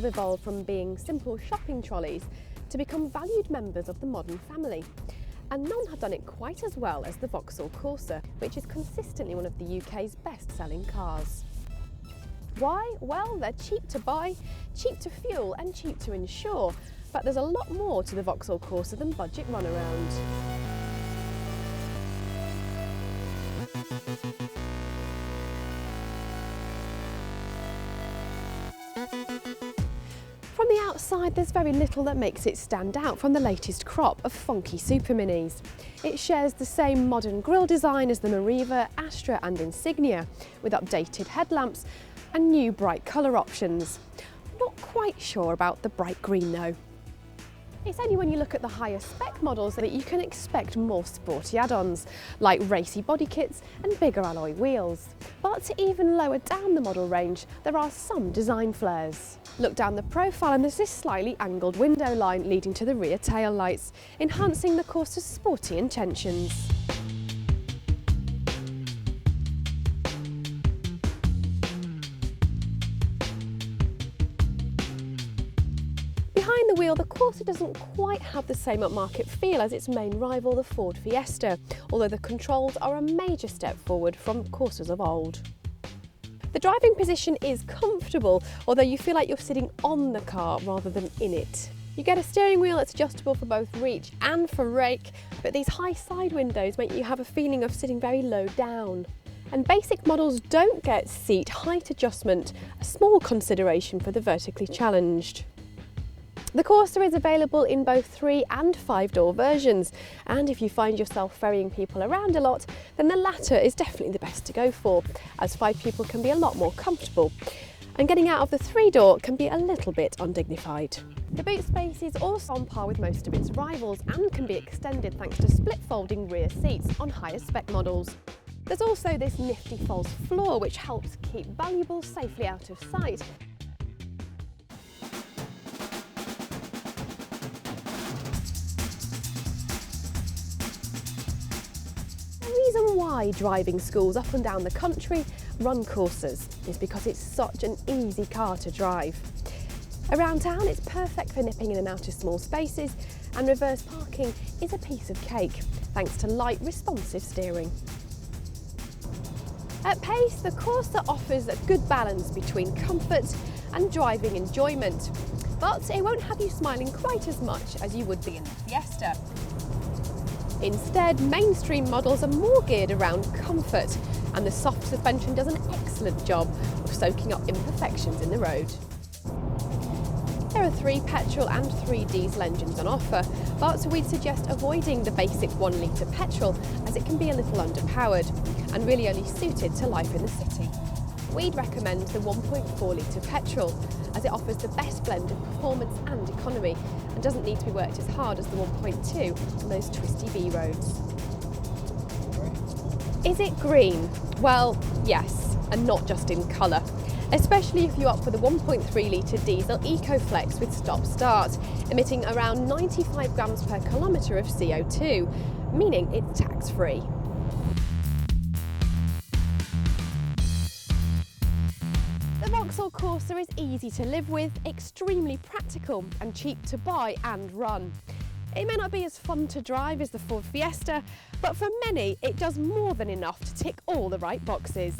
have evolved from being simple shopping trolleys to become valued members of the modern family. And none have done it quite as well as the Vauxhall Corsa, which is consistently one of the UK's best-selling cars. Why? Well, they're cheap to buy, cheap to fuel and cheap to insure, but there's a lot more to the Vauxhall Corsa than budget runaround. From the outside, there's very little that makes it stand out from the latest crop of funky super minis. It shares the same modern grille design as the Meriva, Astra and Insignia, with updated headlamps and new bright colour options. Not quite sure about the bright green though. It's only when you look at the higher spec models that you can expect more sporty add-ons, like racy body kits and bigger alloy wheels. But even lower down the model range, there are some design flares. Look down the profile and there's this slightly angled window line leading to the rear tail lights, enhancing the Corsa's sporty intentions. Behind the wheel, the Corsa doesn't quite have the same upmarket feel as its main rival, the Ford Fiesta, although the controls are a major step forward from Corsas of old. The driving position is comfortable, although you feel like you're sitting on the car rather than in it. You get a steering wheel that's adjustable for both reach and for rake, but these high side windows make you have a feeling of sitting very low down. And basic models don't get seat height adjustment, a small consideration for the vertically challenged. The Corsa is available in both 3 and 5-door versions, and if you find yourself ferrying people around a lot, then the latter is definitely the best to go for, as 5 people can be a lot more comfortable, and getting out of the 3-door can be a little bit undignified. The boot space is also on par with most of its rivals and can be extended thanks to split folding rear seats on higher spec models. There's also this nifty false floor which helps keep valuables safely out of sight. The reason why driving schools up and down the country run Corsas is because it's such an easy car to drive. Around town it's perfect for nipping in and out of small spaces, and reverse parking is a piece of cake thanks to light responsive steering. At pace, the Corsa offers a good balance between comfort and driving enjoyment, but it won't have you smiling quite as much as you would be in the Fiesta. Instead, mainstream models are more geared around comfort, and the soft suspension does an excellent job of soaking up imperfections in the road. There are 3 petrol and 3 diesel engines on offer, but we'd suggest avoiding the basic 1 litre petrol as it can be a little underpowered and really only suited to life in the city. We'd recommend the 1.4 litre petrol as it offers the best blend of performance and economy and doesn't need to be worked as hard as the 1.2 on those twisty B roads. Is it green? Well, yes, and not just in colour, especially if you opt for the 1.3 litre diesel EcoFlex with stop-start, emitting around 95 grams per kilometre of CO2, meaning it's tax-free. The Vauxhall Corsa is easy to live with, extremely practical and cheap to buy and run. It may not be as fun to drive as the Ford Fiesta, but for many it does more than enough to tick all the right boxes.